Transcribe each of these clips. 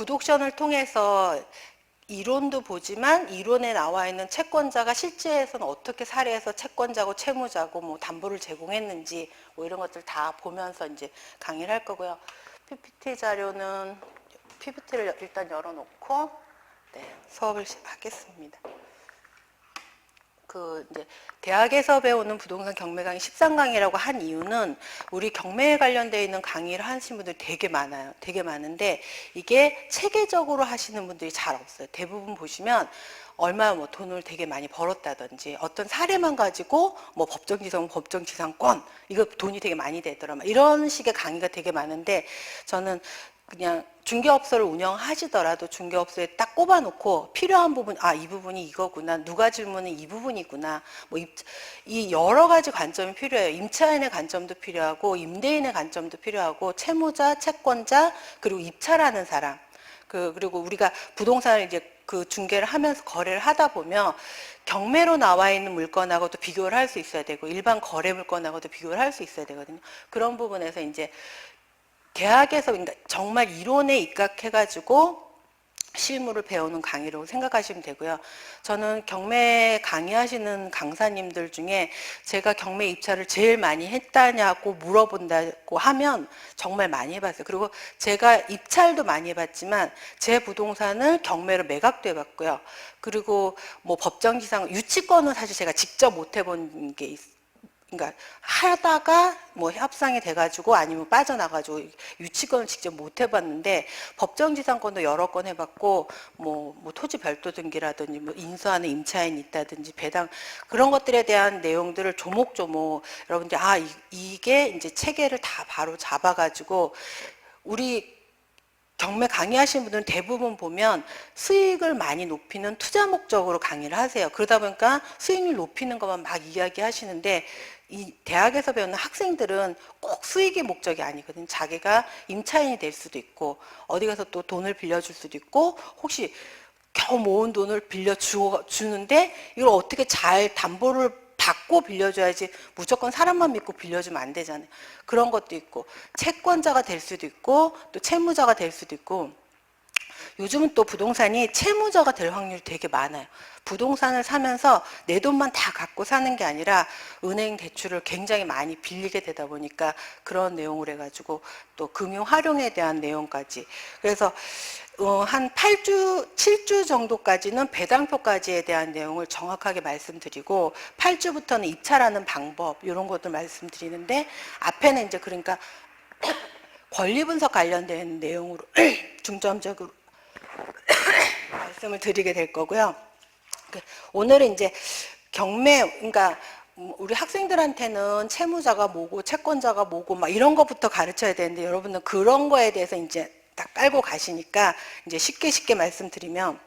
굿옵션을 통해서 이론도 보지만 이론에 나와 있는 채권자가 실제에서는 어떻게 사례해서 채권자고 채무자고 뭐 담보를 제공했는지 뭐 이런 것들 다 보면서 이제 강의를 할 거고요. PPT 자료는 PPT를 일단 열어놓고 수업을 하겠습니다. 이제 대학에서 배우는 부동산 경매 강의 13강의라고 한 이유는 우리 경매에 관련되어 있는 강의를 하신 분들이 되게 많아요. 되게 많은데 이게 체계적으로 하시는 분들이 잘 없어요. 대부분 보시면 얼마 뭐 돈을 되게 많이 벌었다든지 어떤 사례만 가지고 뭐 법정지상권 이거 돈이 되게 많이 되더라 이런 식의 강의가 되게 많은데 저는 그냥 중개업소를 운영하시더라도 중개업소에 딱 꼽아놓고 필요한 부분, 이 부분이 이거구나, 누가 질문은 이 부분이구나, 이 여러 가지 관점이 필요해요. 임차인의 관점도 필요하고, 임대인의 관점도 필요하고, 채무자, 채권자, 그리고 입찰하는 사람. 그리고 우리가 부동산을 이제 그 중개를 하면서 거래를 하다 보면 경매로 나와 있는 물건하고도 비교를 할 수 있어야 되고, 일반 거래 물건하고도 비교를 할 수 있어야 되거든요. 그런 부분에서 이제 대학에서 그러니까 정말 이론에 입각해가지고 실무를 배우는 강의라고 생각하시면 되고요. 저는 경매 강의하시는 강사님들 중에 제가 경매 입찰을 제일 많이 했다냐고 물어본다고 하면 정말 많이 해봤어요. 그리고 제가 입찰도 많이 해봤지만 제 부동산을 경매로 매각도 해봤고요. 그리고 뭐 법정지상 유치권은 사실 제가 직접 못 해본 게 있어요. 그러니까 하다가 뭐 협상이 돼가지고 아니면 빠져나가지고 유치권을 직접 못 해봤는데 법정지상권도 여러 건 해봤고 뭐 토지 별도 등기라든지 뭐 인수하는 임차인이 있다든지 배당 그런 것들에 대한 내용들을 조목조목 여러분들 이게 이제 체계를 다 바로 잡아가지고 우리 경매 강의하시는 분들은 대부분 보면 수익을 많이 높이는 투자 목적으로 강의를 하세요. 그러다 보니까 수익률 높이는 것만 막 이야기하시는데 이 대학에서 배우는 학생들은 꼭 수익이 목적이 아니거든요. 자기가 임차인이 될 수도 있고 어디 가서 또 돈을 빌려줄 수도 있고 혹시 겨우 모은 돈을 빌려주는데 이걸 어떻게 잘 담보를 받고 빌려줘야지 무조건 사람만 믿고 빌려주면 안 되잖아요. 그런 것도 있고 채권자가 될 수도 있고 또 채무자가 될 수도 있고 요즘은 또 부동산이 채무자가 될 확률이 되게 많아요. 부동산을 사면서 내 돈만 다 갖고 사는 게 아니라 은행 대출을 굉장히 많이 빌리게 되다 보니까 그런 내용을 해가지고 또 금융 활용에 대한 내용까지 그래서 한 8주, 7주 정도까지는 배당표까지에 대한 내용을 정확하게 말씀드리고 8주부터는 입찰하는 방법 이런 것들 말씀드리는데 앞에는 이제 그러니까 권리 분석 관련된 내용으로 중점적으로 말씀을 드리게 될 거고요. 오늘은 이제 경매, 그러니까 우리 학생들한테는 채무자가 뭐고 채권자가 뭐고 막 이런 것부터 가르쳐야 되는데 여러분은 그런 거에 대해서 이제 딱 깔고 가시니까 이제 쉽게 말씀드리면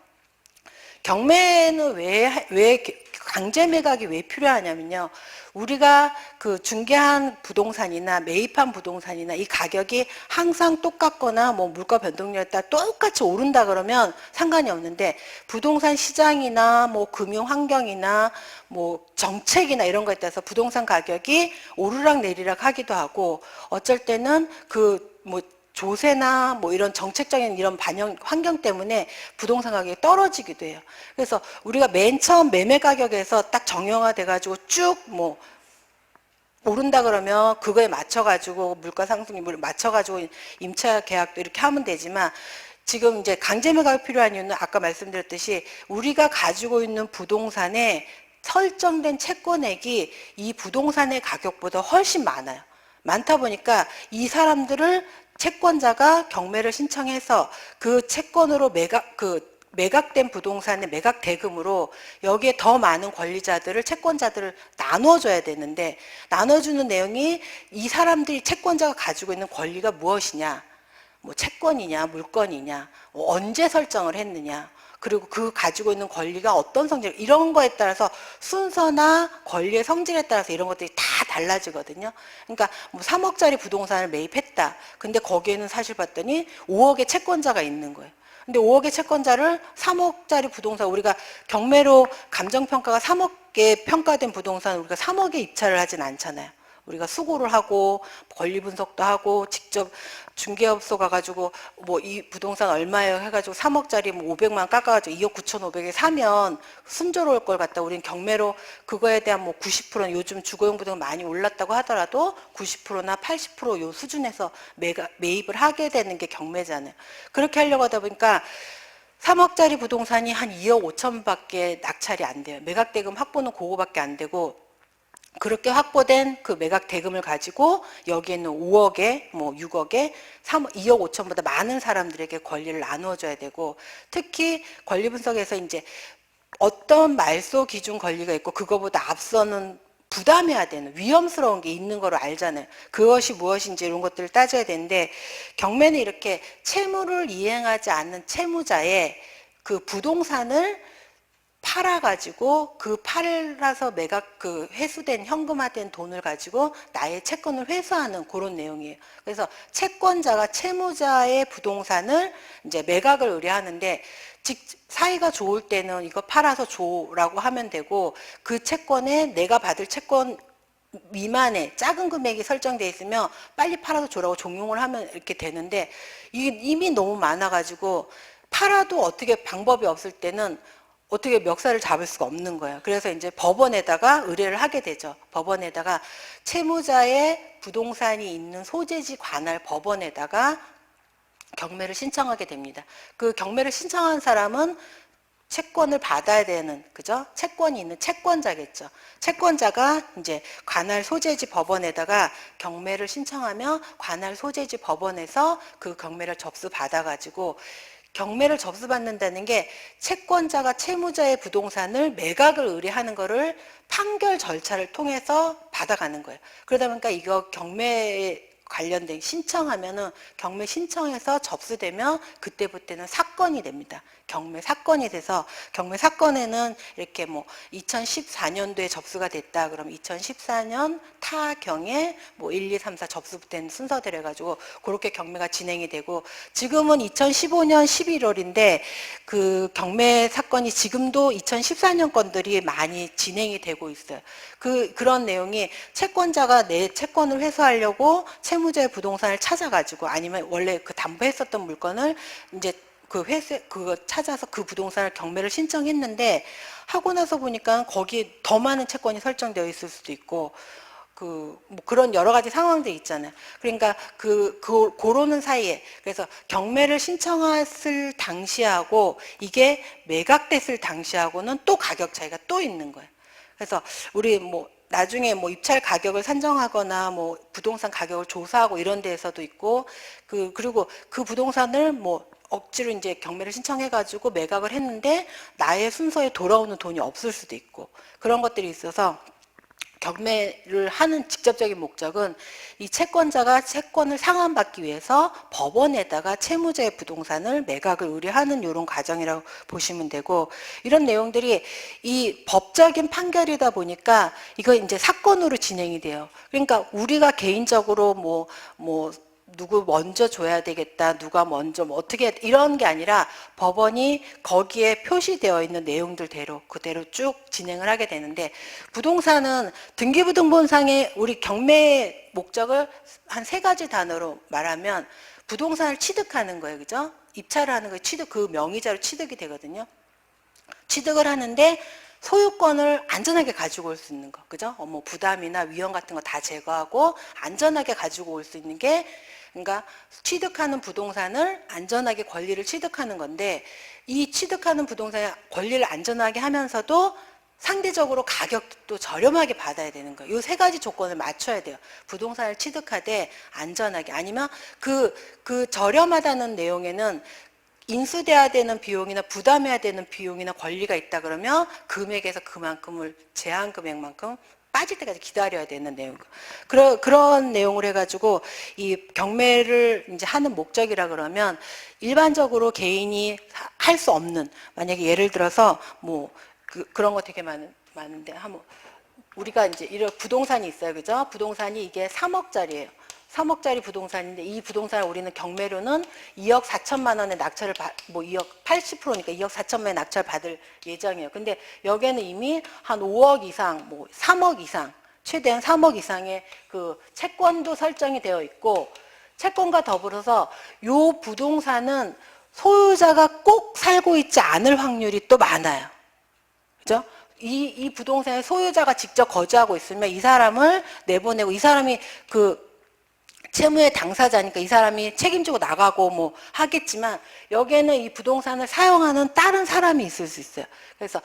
경매는 왜 강제 매각이 왜 필요하냐면요. 우리가 그 중개한 부동산이나 매입한 부동산이나 이 가격이 항상 똑같거나 뭐 물가 변동률에 따라 똑같이 오른다 그러면 상관이 없는데 부동산 시장이나 뭐 금융 환경이나 뭐 정책이나 이런 거에 따라서 부동산 가격이 오르락 내리락 하기도 하고 어쩔 때는 뭐 조세나 뭐 이런 정책적인 이런 반영 환경 때문에 부동산 가격이 떨어지기도 해요. 그래서 우리가 맨 처음 매매 가격에서 딱 정형화돼 가지고 쭉 뭐 오른다 그러면 그거에 맞춰 가지고 물가 상승률을 맞춰 가지고 임차 계약도 이렇게 하면 되지만 지금 이제 강제 매각이 필요한 이유는 아까 말씀드렸듯이 우리가 가지고 있는 부동산에 설정된 채권액이 이 부동산의 가격보다 훨씬 많아요. 많다 보니까 이 사람들을 채권자가 경매를 신청해서 그 채권으로 매각된 부동산의 매각 대금으로 여기에 더 많은 권리자들을 채권자들을 나눠줘야 되는데 나눠주는 내용이 이 사람들이 채권자가 가지고 있는 권리가 무엇이냐 뭐 채권이냐 물건이냐 언제 설정을 했느냐 그리고 그 가지고 있는 권리가 어떤 성질 이런 거에 따라서 순서나 권리의 성질에 따라서 이런 것들이 다 달라지거든요. 그러니까 뭐 3억짜리 부동산을 매입했다. 근데 거기에는 사실 봤더니 5억의 채권자가 있는 거예요. 근데 5억의 채권자를 3억짜리 부동산 우리가 경매로 감정평가가 3억에 평가된 부동산 우리가 3억에 입찰을 하진 않잖아요. 우리가 수고를 하고 권리 분석도 하고 직접 중개업소 가가지고 뭐 이 부동산 얼마예요 해가지고 3억짜리 뭐 500만 깎아가지고 2억 9,500에 사면 순조로울 걸 갖다 우리는 경매로 그거에 대한 뭐 90%는 요즘 주거용 부동산 많이 올랐다고 하더라도 90%나 80%요 수준에서 매입을 하게 되는 게 경매잖아요. 그렇게 하려고 하다 보니까 3억짜리 부동산이 한 2억 5천밖에 낙찰이 안 돼요. 매각 대금 확보는 그거밖에 안 되고 그렇게 확보된 그 매각 대금을 가지고 여기에는 5억에 뭐 6억에 2억 5천보다 많은 사람들에게 권리를 나누어줘야 되고 특히 권리 분석에서 이제 어떤 말소 기준 권리가 있고 그거보다 앞서는 부담해야 되는 위험스러운 게 있는 거로 알잖아요. 그것이 무엇인지 이런 것들을 따져야 되는데 경매는 이렇게 채무를 이행하지 않는 채무자의 그 부동산을 팔아가지고 그 팔아서 매각 그 회수된 현금화된 돈을 가지고 나의 채권을 회수하는 그런 내용이에요. 그래서 채권자가 채무자의 부동산을 이제 매각을 의뢰하는데 사이가 좋을 때는 이거 팔아서 줘라고 하면 되고 그 채권에 내가 받을 채권 미만의 작은 금액이 설정되어 있으면 빨리 팔아서 줘라고 종용을 하면 이렇게 되는데 이게 이미 너무 많아가지고 팔아도 어떻게 방법이 없을 때는 어떻게 멱살을 잡을 수가 없는 거예요. 그래서 이제 법원에다가 의뢰를 하게 되죠. 법원에다가 채무자의 부동산이 있는 소재지 관할 법원에다가 경매를 신청하게 됩니다. 그 경매를 신청한 사람은 채권을 받아야 되는, 그죠? 채권이 있는 채권자겠죠. 채권자가 이제 관할 소재지 법원에다가 경매를 신청하며 관할 소재지 법원에서 그 경매를 접수받아가지고 경매를 접수받는다는 게 채권자가 채무자의 부동산을 매각을 의뢰하는 거를 판결 절차를 통해서 받아가는 거예요. 그러다 보니까 이거 경매에 관련된 신청하면은 경매 신청해서 접수되면 그때부터는 사건이 됩니다. 경매 사건이 돼서 경매 사건에는 이렇게 뭐 2014년도에 접수가 됐다 그러면 2014년 타경에 뭐 1, 2, 3, 4 접수된 순서대로 해가지고 그렇게 경매가 진행이 되고 지금은 2015년 11월인데 그 경매 사건이 지금도 2014년 건들이 많이 진행이 되고 있어요. 그런 내용이 채권자가 내 채권을 회수하려고 채무자의 부동산을 찾아가지고 아니면 원래 그 담보했었던 물건을 이제 그거 찾아서 그 부동산을 경매를 신청했는데 하고 나서 보니까 거기에 더 많은 채권이 설정되어 있을 수도 있고 뭐 그런 여러 가지 상황들이 있잖아요. 그러니까 그러는 사이에 그래서 경매를 신청했을 당시하고 이게 매각됐을 당시하고는 또 가격 차이가 또 있는 거예요. 그래서 우리 뭐 나중에 뭐 입찰 가격을 산정하거나 뭐 부동산 가격을 조사하고 이런 데에서도 있고 그리고 그 부동산을 뭐 억지로 이제 경매를 신청해가지고 매각을 했는데 나의 순서에 돌아오는 돈이 없을 수도 있고 그런 것들이 있어서 경매를 하는 직접적인 목적은 이 채권자가 채권을 상환받기 위해서 법원에다가 채무자의 부동산을 매각을 의뢰하는 이런 과정이라고 보시면 되고 이런 내용들이 이 법적인 판결이다 보니까 이거 이제 사건으로 진행이 돼요. 그러니까 우리가 개인적으로 뭐 누구 먼저 줘야 되겠다, 누가 먼저 뭐 어떻게 이런 게 아니라 법원이 거기에 표시되어 있는 내용들대로 그대로 쭉 진행을 하게 되는데 부동산은 등기부등본상의 우리 경매 목적을 한 3가지 단어로 말하면 부동산을 취득하는 거예요, 그죠? 입찰을 하는 거예요. 그 명의자로 취득이 되거든요. 취득을 하는데 소유권을 안전하게 가지고 올 수 있는 거, 그죠? 뭐 부담이나 위험 같은 거 다 제거하고 안전하게 가지고 올 수 있는 게 그러니까 취득하는 부동산을 안전하게 권리를 취득하는 건데 이 취득하는 부동산의 권리를 안전하게 하면서도 상대적으로 가격도 저렴하게 받아야 되는 거예요. 이 3가지 조건을 맞춰야 돼요. 부동산을 취득하되 안전하게 아니면 그 저렴하다는 내용에는 인수돼야 되는 비용이나 부담해야 되는 비용이나 권리가 있다 그러면 금액에서 그만큼을 제한 금액만큼 빠질 때까지 기다려야 되는 내용. 그런 내용을 해가지고 이 경매를 이제 하는 목적이라 그러면 일반적으로 개인이 할 수 없는 만약에 예를 들어서 뭐 그런 거 되게 많은데 한번 우리가 이제 이런 부동산이 있어요, 그죠? 부동산이 이게 3억짜리예요. 3억짜리 부동산인데 이 부동산을 우리는 경매로는 2억 4천만 원의 낙찰을 뭐 2억 80%니까 2억 4천만 원의 낙찰을 받을 예정이에요. 근데 여기에는 이미 한 5억 이상, 뭐 3억 이상 최대한 3억 이상의 그 채권도 설정이 되어 있고, 채권과 더불어서 요 부동산은 소유자가 꼭 살고 있지 않을 확률이 또 많아요. 그죠? 이 부동산의 소유자가 직접 거주하고 있으면 이 사람을 내보내고, 이 사람이 그 채무의 당사자니까 이 사람이 책임지고 나가고 뭐 하겠지만, 여기에는 이 부동산을 사용하는 다른 사람이 있을 수 있어요. 그래서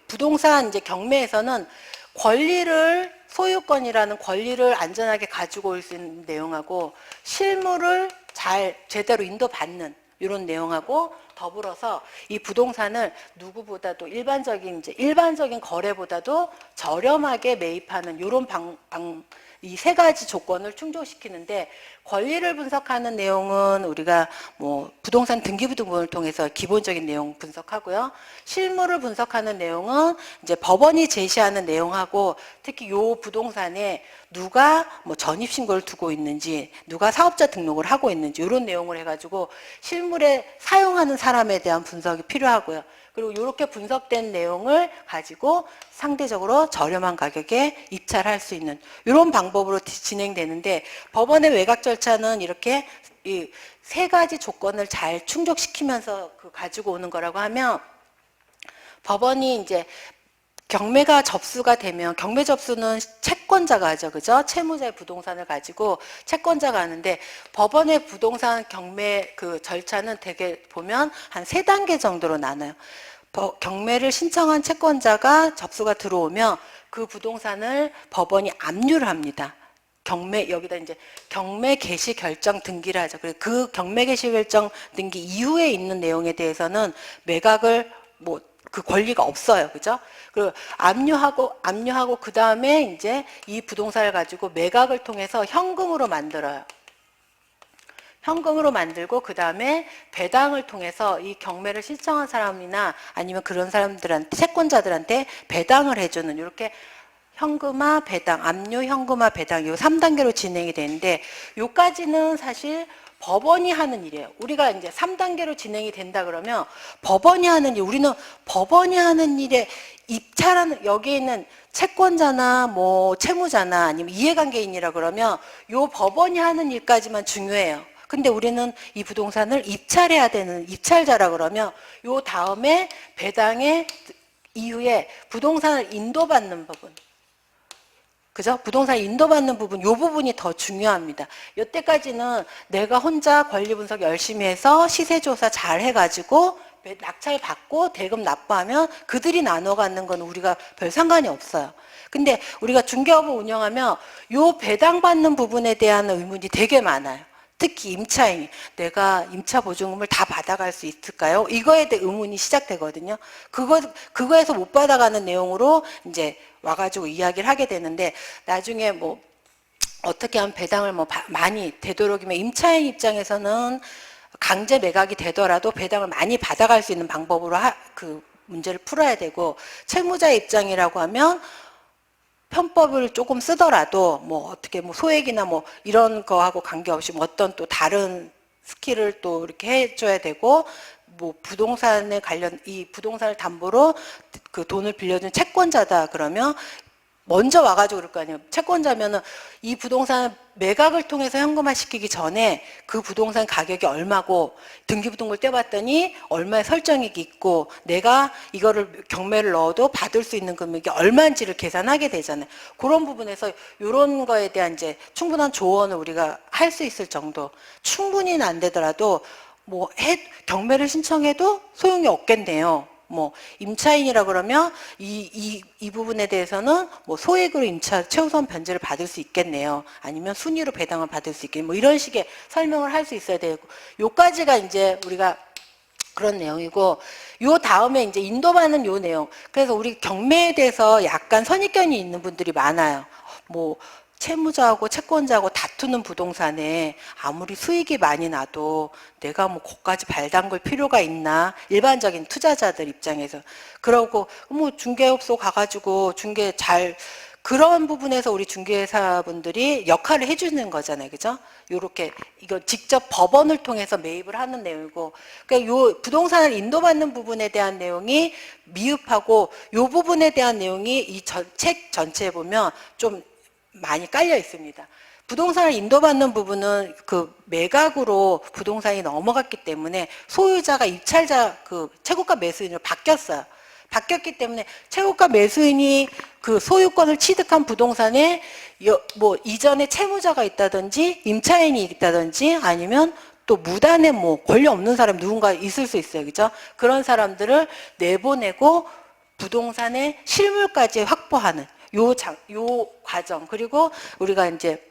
부동산 이제 경매에서는 소유권이라는 권리를 안전하게 가지고 올 수 있는 내용하고, 실무를 잘 제대로 인도받는 이런 내용하고 더불어서 이 부동산을 누구보다도 일반적인 거래보다도 저렴하게 매입하는 이런 이 세 가지 조건을 충족시키는데, 권리를 분석하는 내용은 우리가 뭐 부동산 등기부등본을 통해서 기본적인 내용 분석하고요. 실무를 분석하는 내용은 이제 법원이 제시하는 내용하고, 특히 요 부동산에 누가 뭐 전입신고를 두고 있는지, 누가 사업자 등록을 하고 있는지 이런 내용을 해가지고 실물에 사용하는 사람에 대한 분석이 필요하고요. 그리고 이렇게 분석된 내용을 가지고 상대적으로 저렴한 가격에 입찰할 수 있는 이런 방법으로 진행되는데, 법원의 외곽 절차는 이렇게 이 세 가지 조건을 잘 충족시키면서 가지고 오는 거라고 하면, 법원이 이제 경매가 접수가 되면, 경매 접수는 채권자가 하죠. 그죠? 채무자의 부동산을 가지고 채권자가 하는데, 법원의 부동산 경매 그 절차는 대개 보면 한 3단계 정도로 나눠요. 경매를 신청한 채권자가 접수가 들어오면 그 부동산을 법원이 압류를 합니다. 여기다 이제 경매 개시 결정 등기를 하죠. 그래서 그 경매 개시 결정 등기 이후에 있는 내용에 대해서는 매각을 그 권리가 없어요. 그죠? 그리고 압류하고 그 다음에 이제 이 부동산을 가지고 매각을 통해서 현금으로 만들어요. 현금으로 만들고, 그 다음에 배당을 통해서 이 경매를 신청한 사람이나 아니면 그런 사람들한테, 채권자들한테 배당을 해주는, 이렇게 현금화, 배당, 압류, 현금화, 배당, 이 3단계로 진행이 되는데, 요까지는 사실 법원이 하는 일이에요. 우리가 이제 3단계로 진행이 된다 그러면 법원이 하는 일, 우리는 법원이 하는 일에 입찰하는, 여기에 있는 채권자나 뭐 채무자나 아니면 이해관계인이라 그러면 요 법원이 하는 일까지만 중요해요. 근데 우리는 이 부동산을 입찰해야 되는 입찰자라 그러면 요 다음에 배당의 이후에 부동산을 인도받는 부분, 그죠? 부동산 인도받는 부분, 요 부분이 더 중요합니다. 이때까지는 내가 혼자 권리 분석 열심히 해서 시세조사 잘 해가지고 낙찰 받고 대금 납부하면 그들이 나눠 갖는 건 우리가 별 상관이 없어요. 근데 우리가 중개업을 운영하면 요 배당받는 부분에 대한 의문이 되게 많아요. 특히 임차인이, 내가 임차 보증금을 다 받아갈 수 있을까요? 이거에 대해 의문이 시작되거든요. 그거에서 못 받아가는 내용으로 이제 와가지고 이야기를 하게 되는데, 나중에 뭐 어떻게 하면 배당을 많이 되도록이면, 임차인 입장에서는 강제 매각이 되더라도 배당을 많이 받아갈 수 있는 방법으로 그 문제를 풀어야 되고, 채무자 입장이라고 하면 편법을 조금 쓰더라도 뭐 어떻게 뭐 소액이나 뭐 이런 거하고 관계없이 뭐 어떤 또 다른 스킬을 또 이렇게 해줘야 되고, 뭐 부동산에 이 부동산을 담보로 그 돈을 빌려준 채권자다 그러면 먼저 와가지고 그럴 거 아니에요. 채권자면은 이 부동산 매각을 통해서 현금화 시키기 전에 그 부동산 가격이 얼마고, 등기부등본을 떼봤더니 얼마의 설정액이 있고, 내가 이거를 경매를 넣어도 받을 수 있는 금액이 얼마인지를 계산하게 되잖아요. 그런 부분에서 이런 거에 대한 이제 충분한 조언을 우리가 할 수 있을 정도, 충분히는 안 되더라도 뭐 경매를 신청해도 소용이 없겠네요. 뭐 임차인이라 그러면 이 부분에 대해서는 뭐 소액으로 임차 최우선 변제를 받을 수 있겠네요. 아니면 순위로 배당을 받을 수 있겠네요. 뭐 이런 식의 설명을 할 수 있어야 되고, 요까지가 이제 우리가 그런 내용이고, 요 다음에 이제 인도받는 요 내용. 그래서 우리 경매에 대해서 약간 선입견이 있는 분들이 많아요. 뭐 채무자하고 채권자하고 다투는 부동산에 아무리 수익이 많이 나도 내가 뭐 거기까지 발 담글 필요가 있나, 일반적인 투자자들 입장에서. 그러고 뭐 중개업소 가가지고 중개 잘 그런 부분에서 우리 중개사분들이 역할을 해주는 거잖아요. 그죠? 요렇게, 이거 직접 법원을 통해서 매입을 하는 내용이고, 그러니까 요 부동산을 인도받는 부분에 대한 내용이 미흡하고, 요 부분에 대한 내용이 이 책 전체에 보면 좀 많이 깔려 있습니다. 부동산을 인도받는 부분은 그 매각으로 부동산이 넘어갔기 때문에 소유자가 입찰자 그 최고가 매수인으로 바뀌었어요. 바뀌었기 때문에 최고가 매수인이 그 소유권을 취득한 부동산에 뭐 이전에 채무자가 있다든지 임차인이 있다든지 아니면 또 무단에 뭐 권리 없는 사람 누군가 있을 수 있어요. 그죠? 그런 사람들을 내보내고 부동산의 실물까지 확보하는 요 과정. 그리고 우리가 이제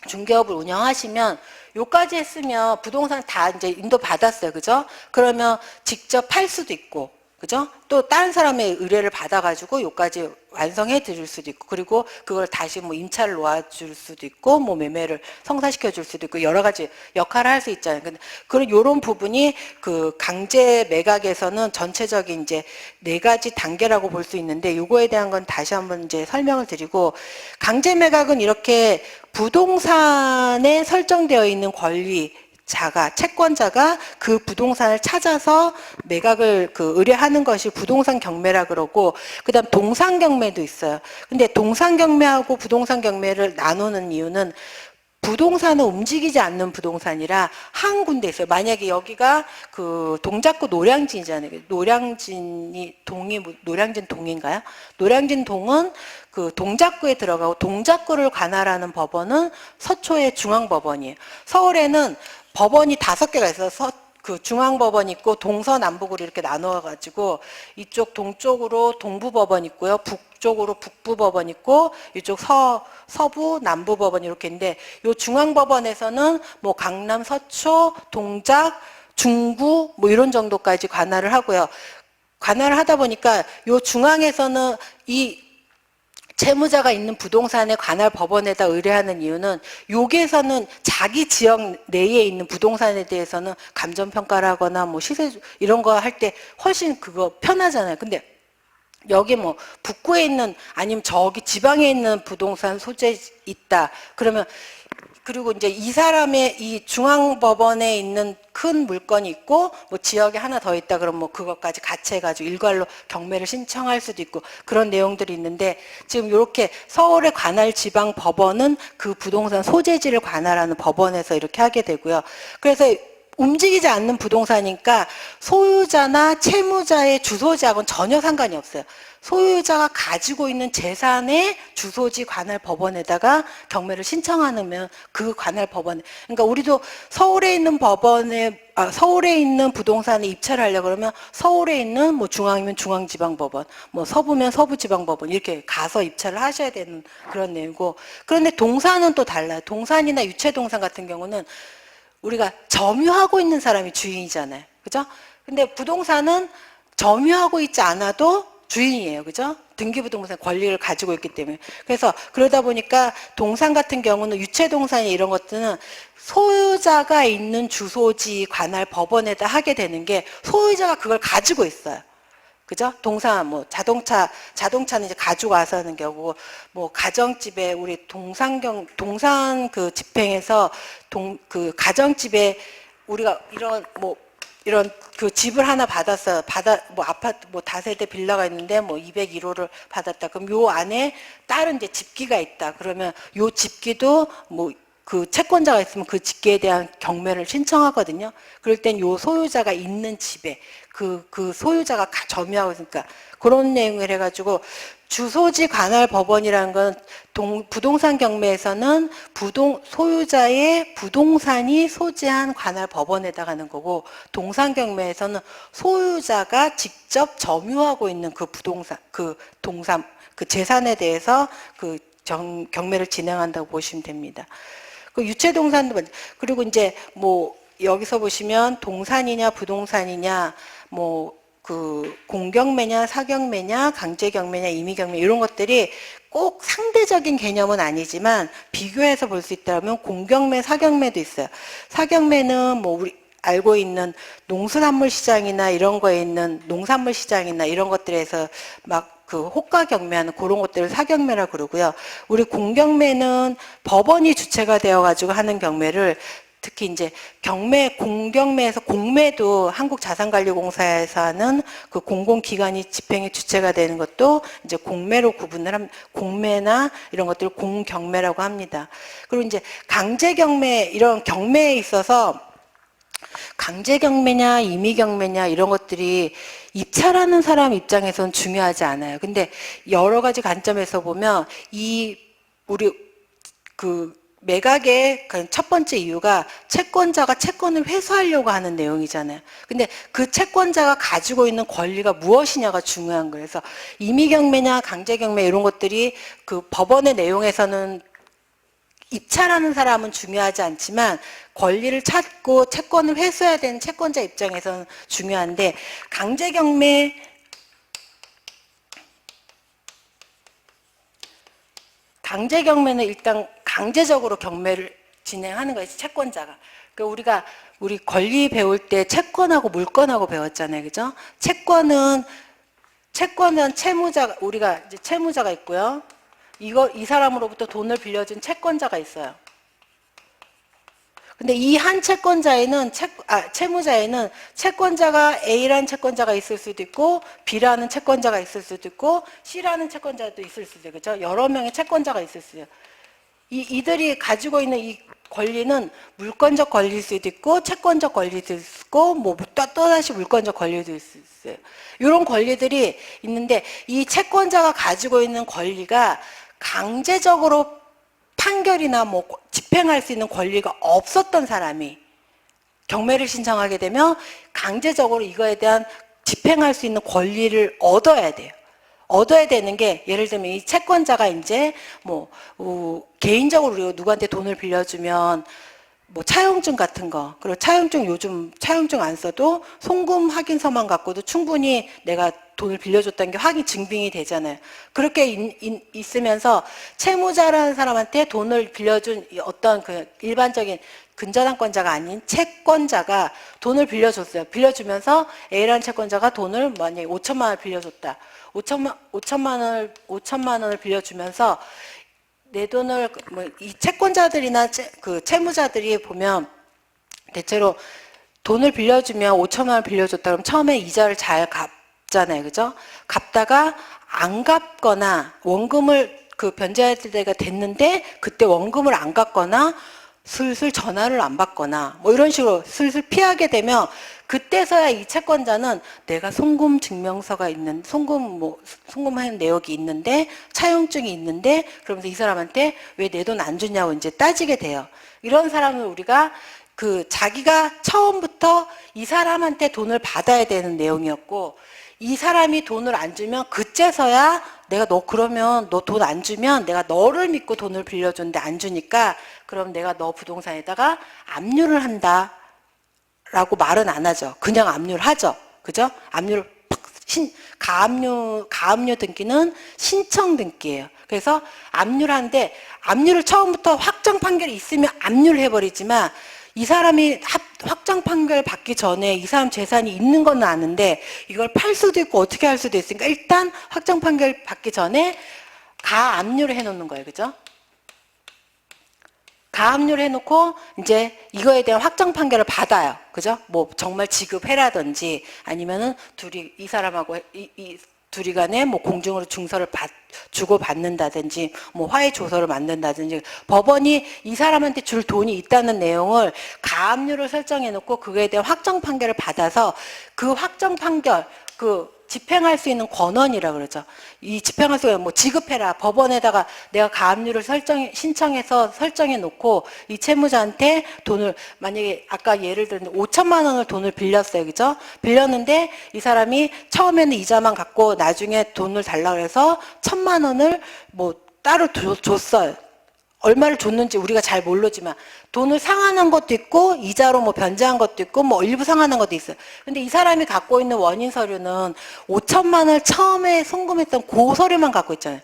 중개업을 운영하시면 요까지 했으면 부동산 다 이제 인도 받았어요. 그죠? 그러면 직접 팔 수도 있고, 그죠? 또 다른 사람의 의뢰를 받아가지고 요까지 완성해 드릴 수도 있고, 그리고 그걸 다시 뭐 임차를 놓아줄 수도 있고, 뭐 매매를 성사시켜 줄 수도 있고, 여러 가지 역할을 할 수 있잖아요. 근데 그런 요런 부분이 그 강제 매각에서는 전체적인 이제 4가지 단계라고 볼 수 있는데, 요거에 대한 건 다시 한번 이제 설명을 드리고, 강제 매각은 이렇게 부동산에 설정되어 있는 채권자가 그 부동산을 찾아서 매각을 의뢰하는 것이 부동산 경매라 그러고, 그다음 동산 경매도 있어요. 근데 동산 경매하고 부동산 경매를 나누는 이유는 부동산은 움직이지 않는 부동산이라 한 군데 있어요. 만약에 여기가 그 동작구 노량진이잖아요. 노량진 동인가요? 노량진 동은 그 동작구에 들어가고, 동작구를 관할하는 법원은 서초의 중앙법원이에요. 서울에는 법원이 5개가 있어서 그 중앙법원 있고 동서남북으로 이렇게 나누어가지고, 이쪽 동쪽으로 동부법원 있고요, 북쪽으로 북부법원 있고, 이쪽 서부 남부법원 이렇게 있는데, 요 중앙법원에서는 뭐 강남, 서초, 동작, 중구 뭐 이런 정도까지 관할을 하고요. 관할을 하다 보니까 요 중앙에서는 이 채무자가 있는 부동산에 관할 법원에다 의뢰하는 이유는, 여기에서는 자기 지역 내에 있는 부동산에 대해서는 감정평가를 하거나 뭐 시세 이런 거 할 때 훨씬 그거 편하잖아요. 근데 여기 뭐 북구에 있는 아니면 저기 지방에 있는 부동산 소재 있다 그러면, 그리고 이제 이 사람의 이 중앙법원에 있는 큰 물건이 있고 뭐 지역에 하나 더 있다 그러면 뭐 그것까지 같이 해가지고 일괄로 경매를 신청할 수도 있고 그런 내용들이 있는데, 지금 이렇게 서울의 관할 지방 법원은 그 부동산 소재지를 관할하는 법원에서 이렇게 하게 되고요. 그래서 움직이지 않는 부동산이니까 소유자나 채무자의 주소지하고는 전혀 상관이 없어요. 소유자가 가지고 있는 재산의 주소지 관할 법원에다가 경매를 신청하면 그 관할 법원, 그러니까 우리도 서울에 있는 서울에 있는 부동산에 입찰을 하려고 그러면 서울에 있는 뭐 중앙이면 중앙지방법원, 뭐 서부면 서부지방법원 이렇게 가서 입찰을 하셔야 되는 그런 내용이고, 그런데 동산은 또 달라요. 동산이나 유채동산 같은 경우는 우리가 점유하고 있는 사람이 주인이잖아요. 그죠? 근데 부동산은 점유하고 있지 않아도 주인이에요. 그죠? 등기부동산 권리를 가지고 있기 때문에. 그래서 그러다 보니까 동산 같은 경우는 유채동산이 이런 것들은 소유자가 있는 주소지 관할 법원에다 하게 되는 게, 소유자가 그걸 가지고 있어요. 그죠? 동산, 뭐, 자동차는 이제 가지고 와서 하는 경우고, 뭐, 가정집에, 우리 동산 그 집행에서 그 가정집에 우리가 이런 그 집을 하나 받았어요. 뭐 아파트, 뭐 다세대 빌라가 있는데 뭐 201호를 받았다. 그럼 요 안에 다른 이제 집기가 있다. 그러면 요 집기도 뭐 그 채권자가 있으면 그 집기에 대한 경매를 신청하거든요. 그럴 땐 요 소유자가 있는 집에 그 소유자가 점유하고 있으니까 그런 내용을 해가지고, 주소지 관할 법원이라는 건 부동산 경매에서는 소유자의 부동산이 소재한 관할 법원에다 가는 거고, 동산 경매에서는 소유자가 직접 점유하고 있는 그 부동산, 그 재산에 대해서 그 경매를 진행한다고 보시면 됩니다. 그 유채동산도, 그리고 이제 뭐 여기서 보시면 동산이냐 부동산이냐, 뭐 그 공경매냐 사경매냐 강제경매냐 임의경매 이런 것들이 꼭 상대적인 개념은 아니지만 비교해서 볼 수 있다면 공경매 사경매도 있어요. 사경매는 뭐 우리 알고 있는 농수산물 시장이나 이런 거에 있는 농산물 시장이나 이런 것들에서 막 그 호가 경매하는 그런 것들을 사경매라 그러고요. 우리 공경매는 법원이 주체가 되어 가지고 하는 경매를 특히 이제 공경매에서 공매도 한국자산관리공사에서 하는 그 공공기관이 집행의 주체가 되는 것도 이제 공매로 구분을 합니다. 공매나 이런 것들을 공경매라고 합니다. 그리고 이제 강제경매, 이런 경매에 있어서 강제경매냐 임의경매냐 이런 것들이 입찰하는 사람 입장에서는 중요하지 않아요. 근데 여러 가지 관점에서 보면 우리 매각의 첫 번째 이유가 채권자가 채권을 회수하려고 하는 내용이잖아요. 근데 그 채권자가 가지고 있는 권리가 무엇이냐가 중요한 거예요. 그래서 임의경매냐 강제경매 이런 것들이 그 법원의 내용에서는 입찰하는 사람은 중요하지 않지만 권리를 찾고 채권을 회수해야 되는 채권자 입장에서는 중요한데, 강제경매는 일단 강제적으로 경매를 진행하는 거예요, 채권자가. 그러니까 우리 권리 배울 때 채권하고 물권하고 배웠잖아요, 그죠? 채권은 우리가 이제 채무자가 있고요. 이 사람으로부터 돈을 빌려준 채권자가 있어요. 근데 이 한 채권자에는 채무자에는 채권자가 A라는 채권자가 있을 수도 있고 B라는 채권자가 있을 수도 있고 C라는 채권자도 있을 수도 있고, 그렇죠? 여러 명의 채권자가 있을 수 있어요. 이들이 가지고 있는 이 권리는 물권적 권리일 수도 있고 채권적 권리도 있고 뭐 또다시 물권적 권리도 있어요. 이런 권리들이 있는데 이 채권자가 가지고 있는 권리가 강제적으로 판결이나 뭐 집행할 수 있는 권리가 없었던 사람이 경매를 신청하게 되면 강제적으로 이거에 대한 집행할 수 있는 권리를 얻어야 돼요. 얻어야 되는 게, 예를 들면 이 채권자가 이제 개인적으로 누구한테 돈을 빌려주면 뭐 차용증 같은 거, 그리고 요즘 차용증 안 써도 송금 확인서만 갖고도 충분히 내가 돈을 빌려줬다는 게 확인 증빙이 되잖아요. 그렇게 있으면서 채무자라는 사람한테 돈을 빌려준 어떤 그 일반적인 근저당권자가 아닌 채권자가 돈을 빌려줬어요. 빌려주면서 A라는 채권자가 돈을 만약에 5천만 원을 빌려줬다. 5천만 원을 빌려주면서 내 돈을 이 채권자들이나 그 채무자들이 보면 대체로 돈을 빌려주면 5천만 원을 빌려줬다 그러면 처음에 이자를 잘 갚잖아요, 그죠? 갚다가 안 갚거나 원금을 변제할 때가 됐는데 그때 원금을 안 갚거나 슬슬 전화를 안 받거나 뭐 이런 식으로 슬슬 피하게 되면 그때서야 이 채권자는 내가 송금 증명서가 있는 송금한 내역이 있는데 차용증이 있는데 그러면서 이 사람한테 왜 내 돈 안 주냐고 이제 따지게 돼요. 이런 사람을 우리가 자기가 처음부터 이 사람한테 돈을 받아야 되는 내용이었고, 이 사람이 돈을 안 주면 그때서야 그러면 너 돈 안 주면 내가 너를 믿고 돈을 빌려줬는데 안 주니까 그럼 내가 너 부동산에다가 압류를 한다 라고 말은 안 하죠. 그냥 압류를 하죠. 그죠? 압류를 가압류 등기는 신청 등기예요. 그래서 압류를 하는데 압류를 처음부터 확정 판결이 있으면 압류를 해버리지만 이 사람이 확정 판결 받기 전에 이 사람 재산이 있는 건 아는데 이걸 팔 수도 있고 어떻게 할 수도 있으니까 일단 확정 판결 받기 전에 가압류를 해놓는 거예요. 그죠? 가압류를 해놓고 이제 이거에 대한 확정 판결을 받아요. 그죠? 뭐 정말 지급해라든지 아니면은 이 사람하고 둘이 간에 뭐 공증으로 증서를 주고 받는다든지 뭐 화해 조서를 만든다든지 법원이 이 사람한테 줄 돈이 있다는 내용을 가압류를 설정해 놓고 그거에 대한 확정 판결을 받아서 그 확정 판결 집행할 수 있는 권한이라 그러죠. 이 집행할 수 있는 지급해라. 법원에다가 내가 가압류를 신청해서 설정해 놓고 이 채무자한테 돈을 만약에 아까 예를 들면 5천만 원을 돈을 빌렸어요. 그죠? 빌렸는데 이 사람이 처음에는 이자만 갖고 나중에 돈을 달라고 해서 1,000만 원을 따로 줬어요. 얼마를 줬는지 우리가 잘 모르지만 돈을 상환한 것도 있고 이자로 변제한 것도 있고 일부 상환한 것도 있어요. 근데 이 사람이 갖고 있는 원인 서류는 5천만 원을 처음에 송금했던 그 서류만 갖고 있잖아요.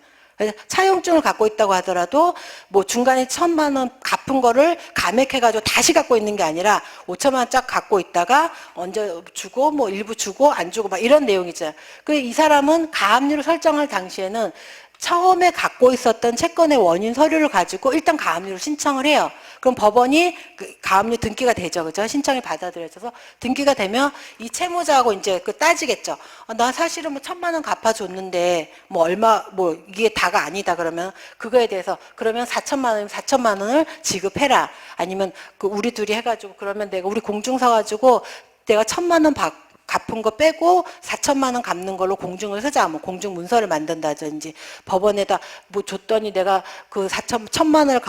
차용증을 갖고 있다고 하더라도 뭐 중간에 1,000만 원 갚은 거를 감액해가지고 다시 갖고 있는 게 아니라 5천만 원 쫙 갖고 있다가 언제 주고 뭐 일부 주고 안 주고 막 이런 내용이잖아요. 그 이 사람은 가압류를 설정할 당시에는 처음에 갖고 있었던 채권의 원인 서류를 가지고 일단 가압류를 신청을 해요. 그럼 법원이 그 가압류 등기가 되죠. 그죠? 신청이 받아들여져서 등기가 되면 이 채무자하고 이제 그 따지겠죠. 나 사실은 뭐 1,000만 원 갚아줬는데 뭐 얼마 뭐 이게 다가 아니다 그러면 그거에 대해서 그러면 4천만 원이면 4천만 원을 지급해라. 아니면 그 우리 둘이 해가지고 그러면 내가 우리 공증서 가지고 내가 1,000만 원 갚은 거 빼고 4천만 원 갚는 걸로 공증을 쓰자. 뭐 공증 문서를 만든다든지 법원에다 뭐 줬더니 내가 그 1,000만 원을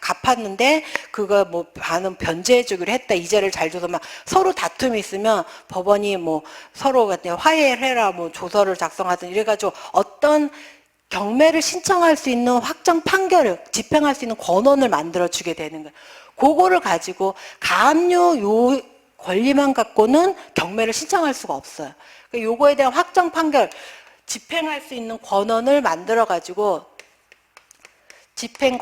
갚았는데 그거 뭐 반은 변제해 주기로 했다. 이자를 잘 줘서 막 서로 다툼이 있으면 법원이 뭐 서로 화해를 해라. 뭐 조서를 작성하든 이래가지고 어떤 경매를 신청할 수 있는 확정 판결을 집행할 수 있는 권한을 만들어 주게 되는 거예요. 그거를 가지고 가압류 요 권리만 갖고는 경매를 신청할 수가 없어요. 요거에 대한 확정 판결, 집행할 수 있는 권한을 만들어 가지고 집행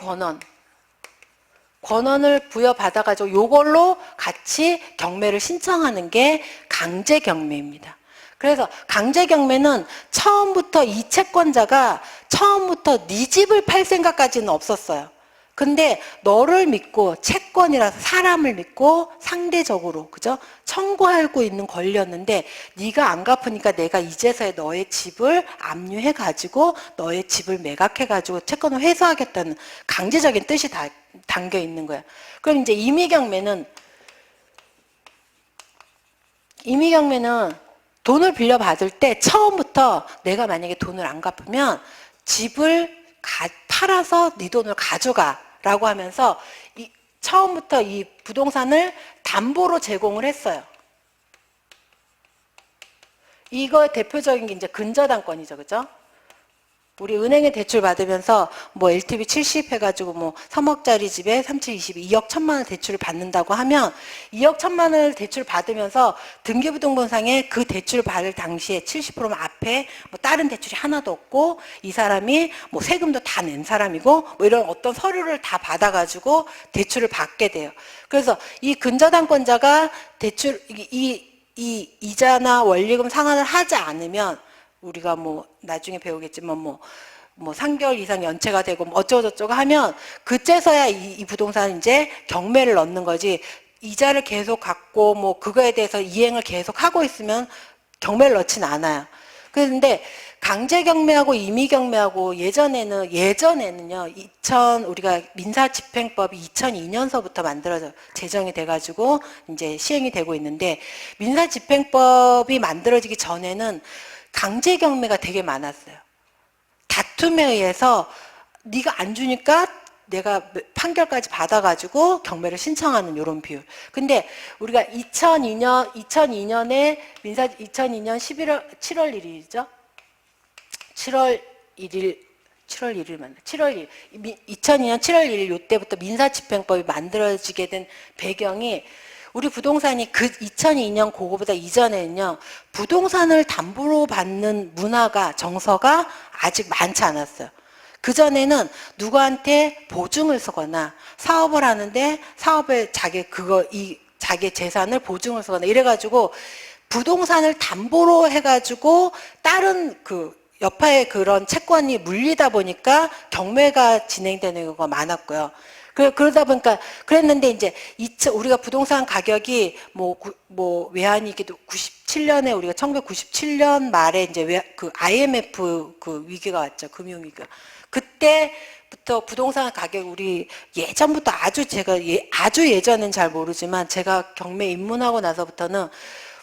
권한을 부여받아 가지고 요걸로 같이 경매를 신청하는 게 강제 경매입니다. 그래서 강제 경매는 처음부터 이 채권자가 처음부터 네 집을 팔 생각까지는 없었어요. 근데 너를 믿고 채권이라서 사람을 믿고 상대적으로 그죠? 청구하고 있는 권리였는데 네가 안 갚으니까 내가 이제서야 너의 집을 압류해 가지고 너의 집을 매각해 가지고 채권을 회수하겠다는 강제적인 뜻이 담겨 있는 거야. 그럼 이제 임의경매는 돈을 빌려받을 때 처음부터 내가 만약에 돈을 안 갚으면 집을 팔아서 네 돈을 가져가 라고 하면서 처음부터 이 부동산을 담보로 제공을 했어요. 이거 대표적인 게 이제 근저당권이죠. 그죠? 우리 은행에 대출 받으면서 뭐 LTV 70 해가지고 뭐 3억짜리 집에 37, 22, 2억 1천만 원 대출을 받는다고 하면 2억 1천만 원을 대출 받으면서 등기부등본상에 그 대출을 받을 당시에 70%면 앞에 뭐 다른 대출이 하나도 없고 이 사람이 뭐 세금도 다 낸 사람이고 뭐 이런 어떤 서류를 다 받아가지고 대출을 받게 돼요. 그래서 이 근저당권자가 대출 이자나 원리금 상환을 하지 않으면 우리가 뭐 나중에 배우겠지만 뭐 3개월 이상 연체가 되고 뭐 어쩌고저쩌고 하면 그때서야 이 부동산 이제 경매를 넣는 거지. 이자를 계속 갖고 뭐 그거에 대해서 이행을 계속 하고 있으면 경매를 넣진 않아요. 그런데 강제 경매하고 임의 경매하고 예전에는요 우리가 민사집행법이 2002년서부터 만들어져 제정이 돼가지고 이제 시행이 되고 있는데 민사집행법이 만들어지기 전에는 강제 경매가 되게 많았어요. 다툼에 의해서 네가 안 주니까 내가 판결까지 받아가지고 경매를 신청하는 이런 비율. 근데 우리가 2002년에 2002년 7월 1일이죠. 7월 1일 맞나? 2002년 7월 1일 이때부터 민사집행법이 만들어지게 된 배경이 우리 부동산이 그 2002년 그거보다 이전에는요 부동산을 담보로 받는 문화가 정서가 아직 많지 않았어요. 그전에는 누구한테 보증을 쓰거나 사업을 하는데 사업에 자기 재산을 보증을 쓰거나 이래가지고 부동산을 담보로 해가지고 다른 여파의 그런 채권이 물리다 보니까 경매가 진행되는 경우가 많았고요. 그러다 보니까 그랬는데 이제 우리가 부동산 가격이 외환위기도 97년에 우리가 1997년 말에 이제 IMF 위기가 왔죠. 금융위기가. 그때부터 부동산 가격 우리 예전부터 아주 예전엔 잘 모르지만 제가 경매 입문하고 나서부터는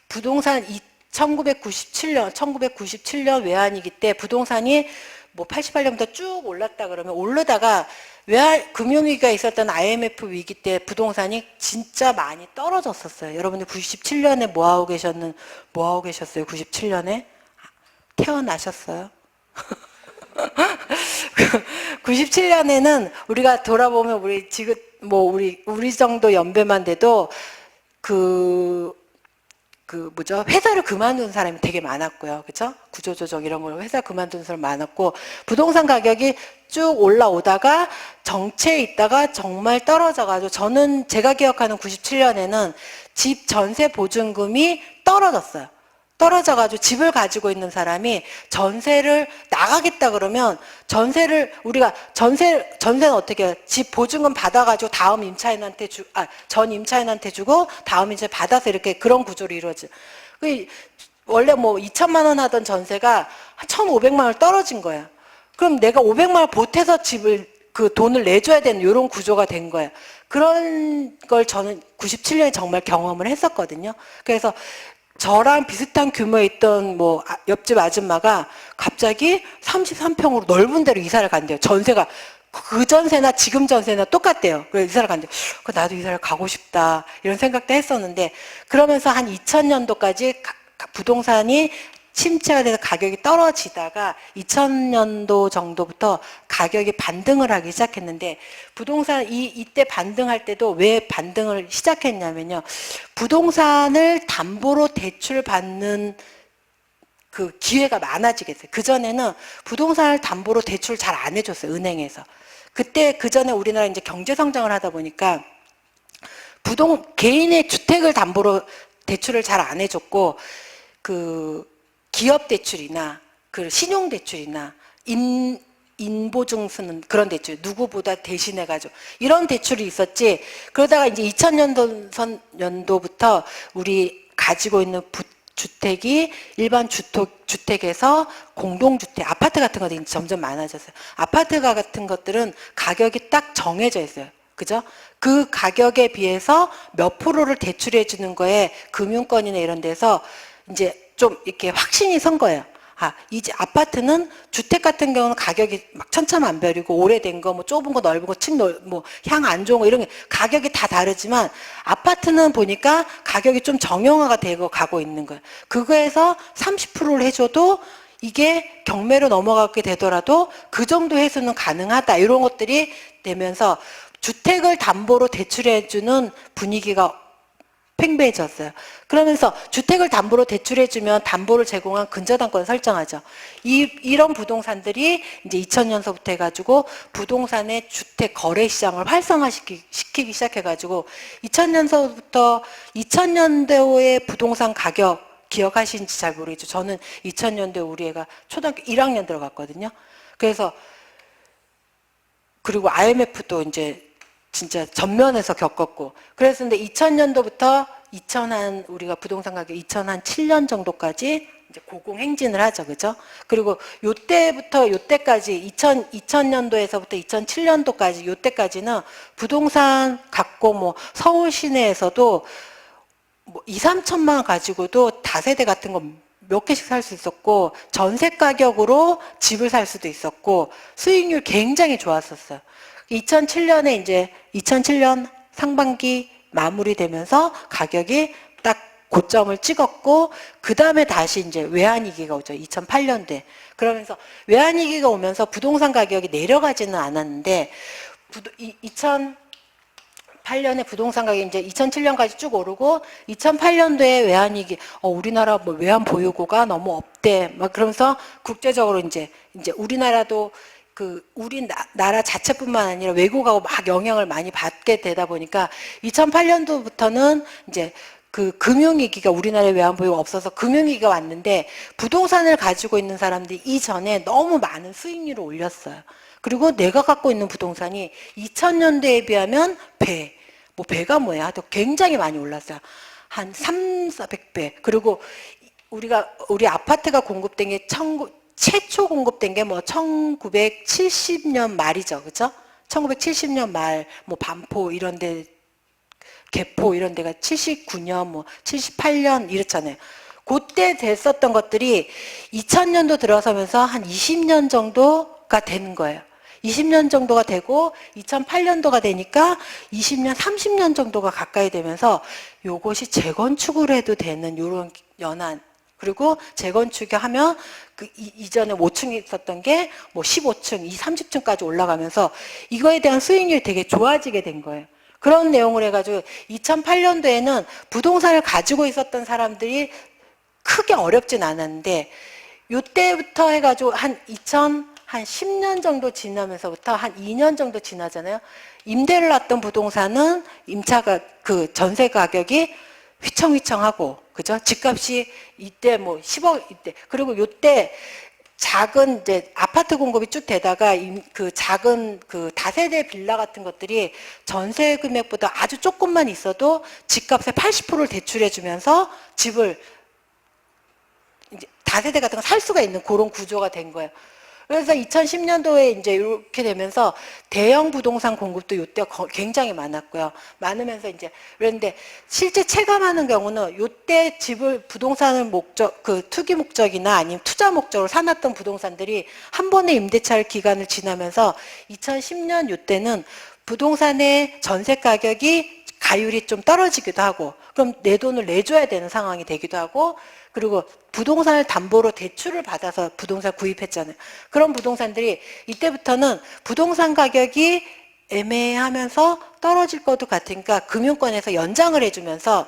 부동산 1997년 외환위기 때 부동산이 88년부터 쭉 올랐다 그러면 오르다가 금융위기가 있었던 IMF 위기 때 부동산이 진짜 많이 떨어졌었어요. 여러분들 97년에 뭐 하고 계셨어요? 97년에? 태어나셨어요? 97년에는 우리가 돌아보면 우리 정도 연배만 돼도 회사를 그만둔 사람이 되게 많았고요. 그죠? 구조조정 이런 걸로 회사 그만둔 사람 많았고, 부동산 가격이 쭉 올라오다가 정체에 있다가 정말 떨어져가지고, 저는 제가 기억하는 97년에는 집 전세 보증금이 떨어졌어요. 떨어져가지고 집을 가지고 있는 사람이 전세를 나가겠다 그러면 우리가 전세는 어떻게 해요? 집 보증금 받아가지고 전 임차인한테 주고 다음 임차인 받아서 이렇게 그런 구조로 이루어져. 원래 뭐 2천만 원 하던 전세가 1,500만 원 떨어진 거야. 그럼 내가 500만 원 보태서 돈을 내줘야 되는 이런 구조가 된 거예요. 그런 걸 저는 97년에 정말 경험을 했었거든요. 그래서 저랑 비슷한 규모에 있던 옆집 아줌마가 갑자기 33평으로 넓은 데로 이사를 간대요. 전세가 그 전세나 지금 전세나 똑같대요. 그래서 이사를 간대요. 나도 이사를 가고 싶다 이런 생각도 했었는데, 그러면서 한 2000년도까지 부동산이 침체가 돼서 가격이 떨어지다가 2000년도 정도부터 가격이 반등을 하기 시작했는데, 부동산 이때 반등할 때도 왜 반등을 시작했냐면요, 부동산을 담보로 대출받는 그 기회가 많아지겠어요. 그전에는 부동산을 담보로 대출 잘 안 해줬어요, 은행에서. 그전에 우리나라 이제 경제 성장을 하다 보니까 개인의 주택을 담보로 대출을 잘 안 해줬고, 기업 대출이나 신용 대출이나 인보증 쓰는 그런 대출, 누구보다 대신해가지고 이런 대출이 있었지. 그러다가 이제 2000년도부터 우리 가지고 있는 주택이 일반 주택에서 공동주택, 아파트 같은 것들이 점점 많아졌어요. 아파트 같은 것들은 가격이 딱 정해져 있어요. 그죠? 그 가격에 비해서 몇 프로를 대출해 주는 거에 금융권이나 이런 데서 이제 좀 이렇게 확신이 선 거예요. 이제 아파트는 주택 같은 경우는 가격이 막 천차만별이고, 오래된 거, 좁은 거, 넓은 거, 향 안 좋은 거, 이런 게 가격이 다 다르지만, 아파트는 보니까 가격이 좀 정형화가 되고 가고 있는 거예요. 그거에서 30%를 해줘도 이게 경매로 넘어가게 되더라도 그 정도 해수는 가능하다. 이런 것들이 되면서 주택을 담보로 대출해주는 분위기가 팽배해졌어요. 그러면서 주택을 담보로 대출해주면 담보를 제공한 근저당권을 설정하죠. 이런 부동산들이 이제 2000년서부터 해가지고 부동산의 주택 거래 시장을 활성화시키기 시작해가지고 2000년서부터 2000년도의 부동산 가격 기억하시는지 잘 모르겠죠. 저는 2000년도에 우리 애가 초등학교 1학년 들어갔거든요. 그리고 IMF도 이제 진짜 전면에서 겪었고, 그래서 근데 2000년도부터 우리가 부동산 가격 2007년 정도까지 이제 고공행진을 하죠. 그죠? 그리고 요때까지 2000년도에서부터 2007년도까지 요때까지는 부동산 갖고 서울 시내에서도 2, 3천만 원 가지고도 다세대 같은 거 몇 개씩 살 수 있었고, 전세 가격으로 집을 살 수도 있었고, 수익률 굉장히 좋았었어요. 2007년 상반기 마무리되면서 가격이 딱 고점을 찍었고, 그 다음에 다시 이제 외환위기가 오죠. 2008년도에. 그러면서 외환위기가 오면서 부동산 가격이 내려가지는 않았는데, 2008년에 부동산 가격이 이제 2007년까지 쭉 오르고, 2008년도에 외환위기, 우리나라 외환 보유고가 너무 없대. 막 그러면서 국제적으로 이제 우리나라도 우리나라 자체뿐만 아니라 외국하고 막 영향을 많이 받게 되다 보니까 2008년도부터는 이제 금융위기가, 우리나라에 외환보유가 없어서 금융위기가 왔는데, 부동산을 가지고 있는 사람들이 이전에 너무 많은 수익률을 올렸어요. 그리고 내가 갖고 있는 부동산이 2000년대에 비하면 배가 뭐야? 하여튼 굉장히 많이 올랐어요. 한 300~400배. 그리고 우리 아파트가 공급된 게 최초 공급된 게 1970년 말이죠. 그죠? 1970년 말, 반포 이런 데, 개포 이런 데가 79년, 78년 이렇잖아요. 그때 됐었던 것들이 2000년도 들어서면서 한 20년 정도가 되는 거예요. 20년 정도가 되고 2008년도가 되니까 20년, 30년 정도가 가까이 되면서 요것이 재건축을 해도 되는 요런 연한, 그리고 재건축을 하면 이전에 5층이 있었던 게 15층, 30층까지 올라가면서 이거에 대한 수익률이 되게 좋아지게 된 거예요. 그런 내용을 해가지고 2008년도에는 부동산을 가지고 있었던 사람들이 크게 어렵진 않았는데 요때부터 해가지고 한 10년 정도 지나면서부터 한 2년 정도 지나잖아요. 임대를 놨던 부동산은 임차가 그 전세 가격이 휘청휘청하고 그죠? 집값이 이때 뭐 10억 이때 그리고 요때 작은 이제 아파트 공급이 쭉 되다가 그 작은 그 다세대 빌라 같은 것들이 전세 금액보다 아주 조금만 있어도 집값의 80%를 대출해 주면서 집을 이제 다세대 같은 거 살 수가 있는 그런 구조가 된 거예요. 그래서 2010년도에 이제 이렇게 되면서 대형 부동산 공급도 이때 굉장히 많았고요. 많으면서 이제 그런데 실제 체감하는 경우는 이때 집을 부동산을 목적 그 투기 목적이나 아니면 투자 목적으로 사놨던 부동산들이 한 번의 임대차 기간을 지나면서 2010년 이때는 부동산의 전세 가격이 가율이 좀 떨어지기도 하고 그럼 내 돈을 내줘야 되는 상황이 되기도 하고 그리고 부동산을 담보로 대출을 받아서 부동산 구입했잖아요. 그런 부동산들이 이때부터는 부동산 가격이 애매하면서 떨어질 것도 같으니까 금융권에서 연장을 해주면서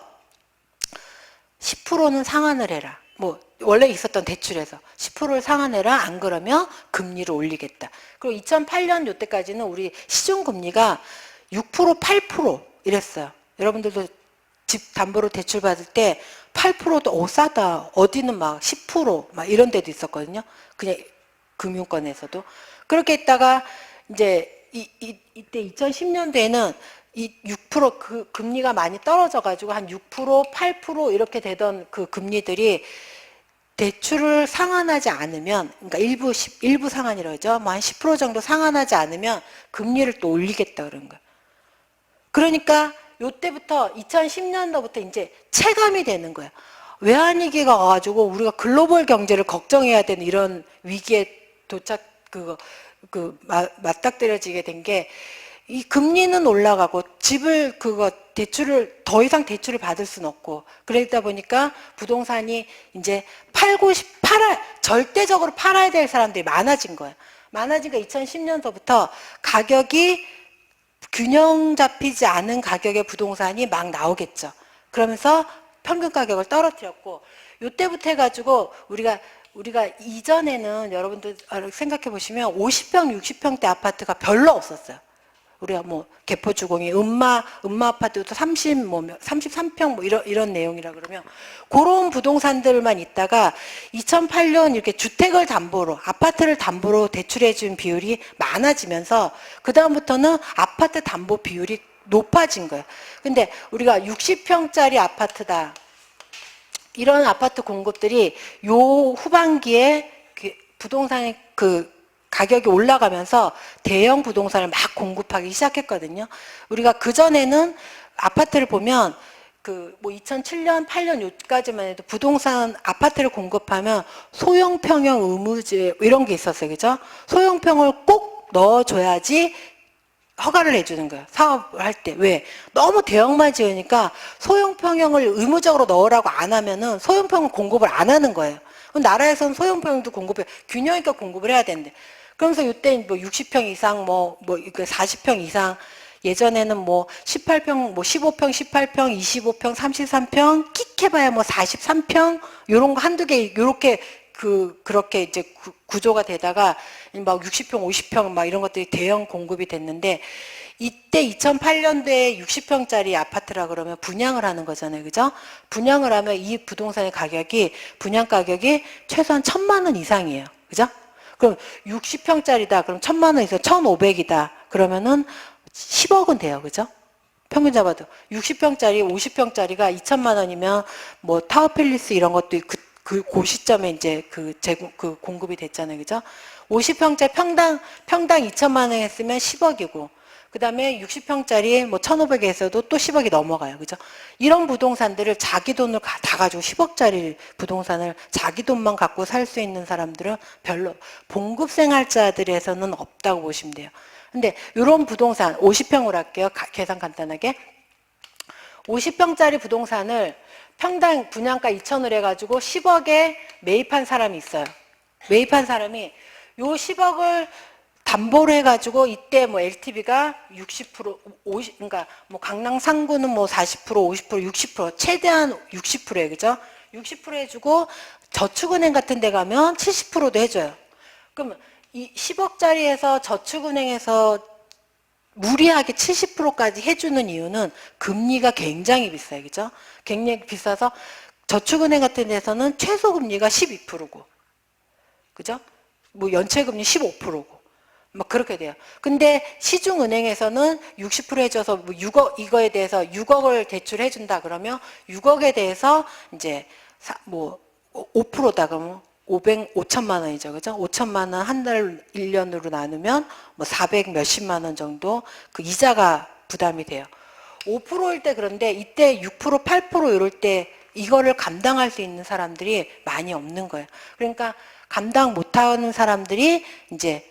10%는 상환을 해라. 뭐 원래 있었던 대출에서 10%를 상환해라. 안 그러면 금리를 올리겠다. 그리고 2008년 이때까지는 우리 시중금리가 6%, 8% 이랬어요. 여러분들도 집 담보로 대출 받을 때 8%도 싸다. 어디는 막 10%막 이런 데도 있었거든요. 그냥 금융권에서도. 그렇게 있다가 이제 이때 2010년도에는 이 6% 그 금리가 많이 떨어져 가지고 한 6%, 8% 이렇게 되던 그 금리들이 대출을 상환하지 않으면 그러니까 일부 상환이라고 하죠. 뭐 한 10% 정도 상환하지 않으면 금리를 또 올리겠다 그런 거예요. 그러니까 요때부터 2010년도부터 이제 체감이 되는 거예요. 외환위기가 와가지고 우리가 글로벌 경제를 걱정해야 되는 이런 위기에 맞닥뜨려지게 된 게 이 금리는 올라가고 집을 대출을 더 이상 대출을 받을 수는 없고 그러다 보니까 부동산이 이제 절대적으로 팔아야 될 사람들이 많아진 거예요. 많아지니까 2010년도부터 가격이 균형 잡히지 않은 가격의 부동산이 막 나오겠죠. 그러면서 평균 가격을 떨어뜨렸고 이때부터 해가지고 우리가 이전에는 여러분들 생각해 보시면 50평, 60평대 아파트가 별로 없었어요. 우리가 뭐 개포주공이 음마 아파트도 33평 뭐 이런 내용이라 그러면 그런 부동산들만 있다가 2008년 이렇게 주택을 담보로 아파트를 담보로 대출해 준 비율이 많아지면서 그다음부터는 아파트 담보 비율이 높아진 거예요. 근데 우리가 60평짜리 아파트다. 이런 아파트 공급들이 요 후반기에 부동산의 가격이 올라가면서 대형 부동산을 막 공급하기 시작했거든요. 우리가 그전에는 아파트를 보면 뭐 2007년, 8년 요까지만 해도 부동산 아파트를 공급하면 소형평형 의무제 이런 게 있었어요. 그죠? 소형평을 꼭 넣어줘야지 허가를 해주는 거예요. 사업을 할 때. 왜? 너무 대형만 지으니까 소형평형을 의무적으로 넣으라고 안 하면은 소형평은 공급을 안 하는 거예요. 나라에서는 소형평형도 균형 있게 공급을 해야 되는데. 그러면서 이때 뭐 60평 이상, 40평 이상, 예전에는 뭐 18평, 15평, 18평, 25평, 33평, 끽 해봐야 뭐 43평, 요런 거 한두 개, 요렇게 그렇게 이제 구조가 되다가 막 60평, 50평 막 이런 것들이 대형 공급이 됐는데 이때 2008년도에 60평짜리 아파트라 그러면 분양을 하는 거잖아요. 그죠? 분양을 하면 이 부동산의 분양 가격이 최소한 1,000만 원 이상이에요. 그죠? 그럼 60평짜리다. 그럼 1,000만 원 이상 1,500이다. 그러면은 10억은 돼요. 그죠? 평균 잡아도 60평짜리, 50평짜리가 2,000만 원이면 뭐 타워팰리스 이런 것도 그 시점에 이제 공급이 됐잖아요. 그죠? 50평짜리 평당 2,000만 원 했으면 10억이고, 그 다음에 60평짜리 뭐 1,500에서도 또 10억이 넘어가요. 그죠? 이런 부동산들을 자기 돈을 다 가지고 10억짜리 부동산을 자기 돈만 갖고 살 수 있는 사람들은 별로, 봉급생활자들에서는 없다고 보시면 돼요. 근데 이런 부동산, 50평으로 할게요. 계산 간단하게. 50평짜리 부동산을 평당 분양가 2천을 해가지고 10억에 매입한 사람이 있어요. 매입한 사람이 요 10억을 담보를 해가지고 이때 뭐 LTV가 60%, 50, 그러니까 뭐 강남 상구는 뭐 40%, 50%, 60%, 최대한 60%예요, 그죠? 60% 해주고 저축은행 같은 데 가면 70%도 해줘요. 그럼 이 10억짜리에서 저축은행에서 무리하게 70%까지 해주는 이유는 금리가 굉장히 비싸요, 그죠? 굉장히 비싸서 저축은행 같은 데서는 최소 금리가 12%고, 그죠? 뭐 연체금리 15%고. 막 그렇게 돼요. 근데 시중은행에서는 60% 해줘서 뭐 6억, 이거에 대해서 6억을 대출해 준다 그러면 6억에 대해서 이제 뭐 5%다 그러면 5천만 원이죠. 그죠? 5천만 원 한 달 1년으로 나누면 뭐 400 몇십만 원 정도 그 이자가 부담이 돼요. 5%일 때 그런데 이때 6%, 8% 이럴 때 이거를 감당할 수 있는 사람들이 많이 없는 거예요. 그러니까 감당 못하는 사람들이 이제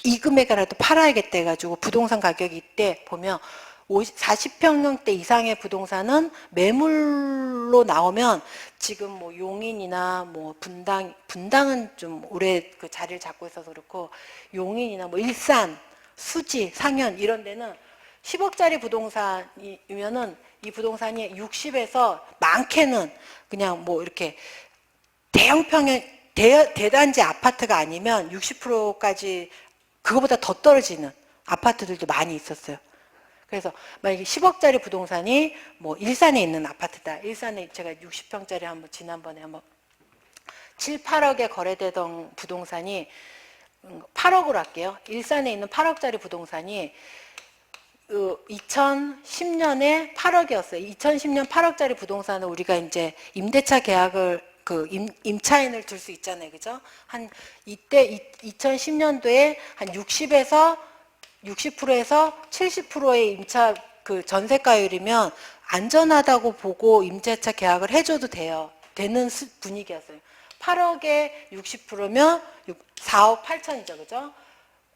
이 금액이라도 팔아야겠다 해가지고 부동산 가격이 이때 보면 40평형대 이상의 부동산은 매물로 나오면 지금 뭐 용인이나 뭐 분당은 좀 오래 그 자리를 잡고 있어서 그렇고 용인이나 뭐 일산, 수지, 상현 이런 데는 10억짜리 부동산이면은 이 부동산이 60에서 많게는 그냥 뭐 이렇게 대형평형 대단지 아파트가 아니면 60%까지 그거보다 더 떨어지는 아파트들도 많이 있었어요. 그래서 만약에 10억짜리 부동산이 뭐 일산에 있는 아파트다. 일산에 제가 60평짜리 한번 지난번에 한번 7, 8억에 거래되던 부동산이 8억으로 할게요. 일산에 있는 8억짜리 부동산이 2010년에 8억이었어요. 2010년 8억짜리 부동산은 우리가 이제 임대차 계약을 그 임차인을 둘 수 있잖아요. 그죠? 한 이때 2010년도에 한 60%에서 70%의 임차 그 전세가율이면 안전하다고 보고 임대차 계약을 해줘도 돼요. 되는 분위기였어요. 8억에 60%면 4억 8천이죠. 그죠?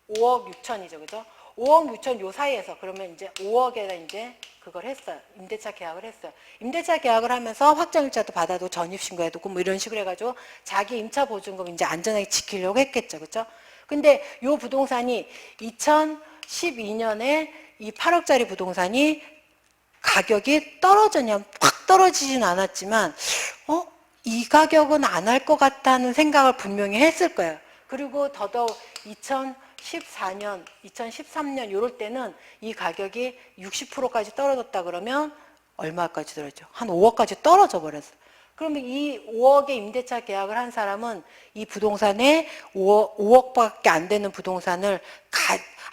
5억 6천이죠. 그죠? 5억 6천 요 사이에서 그러면 이제 5억에다 이제 그걸 했어요. 임대차 계약을 했어요. 임대차 계약을 하면서 확정일자도 받아도 전입신고해두고 뭐 이런 식으로 해가지고 자기 임차 보증금 이제 안전하게 지키려고 했겠죠. 그죠? 근데 요 부동산이 2012년에 이 8억짜리 부동산이 가격이 떨어졌냐? 확 떨어지진 않았지만 이 가격은 안 할 것 같다는 생각을 분명히 했을 거예요. 그리고 더더욱 2014년, 2013년 이럴 때는 이 가격이 60%까지 떨어졌다 그러면 얼마까지 떨어졌죠? 한 5억까지 떨어져 버렸어요. 그러면 이 5억의 임대차 계약을 한 사람은 이 부동산에 5억밖에 안 되는 부동산을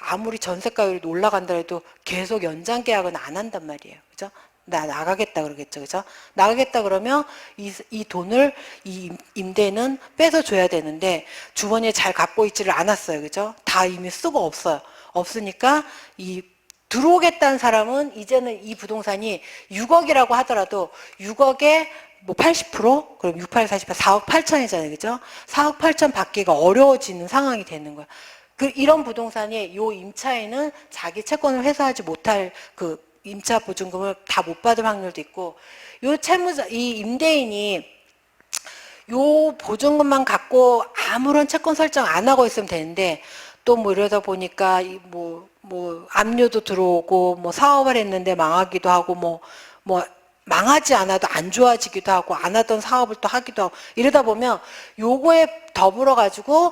아무리 전세가율이 올라간다 해도 계속 연장 계약은 안 한단 말이에요. 그죠? 나 나가겠다 그러겠죠. 그죠? 나가겠다 그러면 이 돈을 이 임대는 뺏어 줘야 되는데 주머니에 잘 갖고 있지를 않았어요. 그죠? 다 이미 쓰고 없어요. 없으니까 이 들어오겠다는 사람은 이제는 이 부동산이 6억이라고 하더라도 6억에 뭐 80%? 그럼 68, 48, 4억 8천이잖아요. 그죠? 4억 8천 받기가 어려워지는 상황이 되는 거예요. 이런 부동산이 요 임차인은 자기 채권을 회수하지 못할 그 임차 보증금을 다 못 받을 확률도 있고, 이 임대인이 요 보증금만 갖고 아무런 채권 설정 안 하고 있으면 되는데, 또 뭐 이러다 보니까 뭐 압류도 들어오고, 뭐 사업을 했는데 망하기도 하고, 뭐 망하지 않아도 안 좋아지기도 하고, 안 하던 사업을 또 하기도 하고, 이러다 보면 요거에 더불어 가지고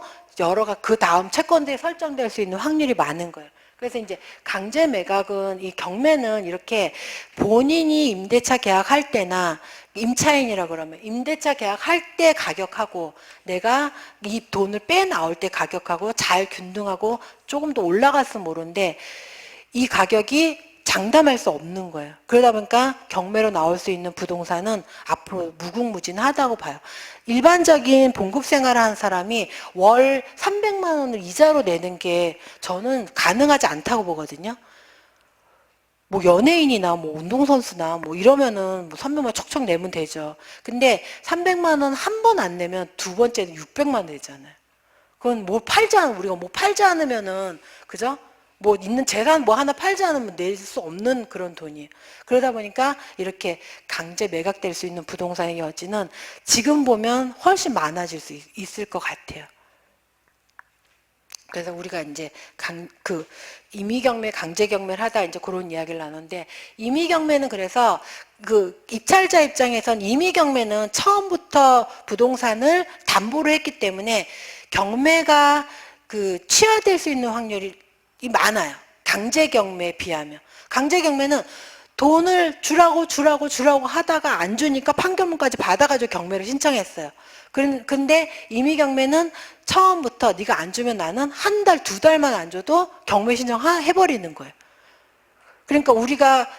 그 다음 채권들이 설정될 수 있는 확률이 많은 거예요. 그래서 이제 강제 매각은 이 경매는 이렇게 본인이 임대차 계약할 때나 임차인이라 그러면 임대차 계약할 때 가격하고 내가 이 돈을 빼나올 때 가격하고 잘 균등하고 조금 더 올라갔으면 모르는데 이 가격이 장담할 수 없는 거예요. 그러다 보니까 경매로 나올 수 있는 부동산은 앞으로 무궁무진하다고 봐요. 일반적인 봉급 생활을 하는 사람이 월 300만 원을 이자로 내는 게 저는 가능하지 않다고 보거든요. 뭐 연예인이나 뭐 운동선수나 뭐 이러면은 뭐 300만 원 척척 내면 되죠. 근데 300만 원 한 번 안 내면 두 번째는 600만 원 되잖아요. 그건 우리가 뭐 팔지 않으면은, 그죠? 뭐 있는 재산 뭐 하나 팔지 않으면 낼 수 없는 그런 돈이에요. 그러다 보니까 이렇게 강제 매각될 수 있는 부동산의 여지는 지금 보면 훨씬 많아질 수 있을 것 같아요. 그래서 우리가 이제 임의경매, 강제경매를 하다 이제 그런 이야기를 나누는데, 임의경매는 그래서 입찰자 입장에선 임의경매는 처음부터 부동산을 담보로 했기 때문에 경매가 취하될 수 있는 확률이 많아요. 강제경매에 비하면. 강제경매는 돈을 주라고 하다가 안 주니까 판결문까지 받아가지고 경매를 신청했어요. 근데 임의경매는 처음부터 네가 안 주면 나는 한 달, 두 달만 안 줘도 경매 신청해버리는 거예요. 그러니까 우리가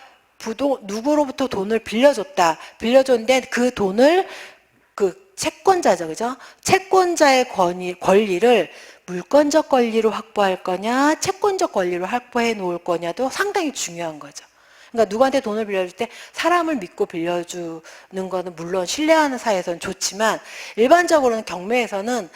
누구로부터 돈을 빌려줬는데 그 돈을 채권자죠, 그죠? 채권자의 권리를 물권적 권리로 확보할 거냐, 채권적 권리로 확보해 놓을 거냐도 상당히 중요한 거죠. 그러니까 누구한테 돈을 빌려줄 때 사람을 믿고 빌려주는 거는 물론 신뢰하는 사이에서는 좋지만, 일반적으로는 경매에서는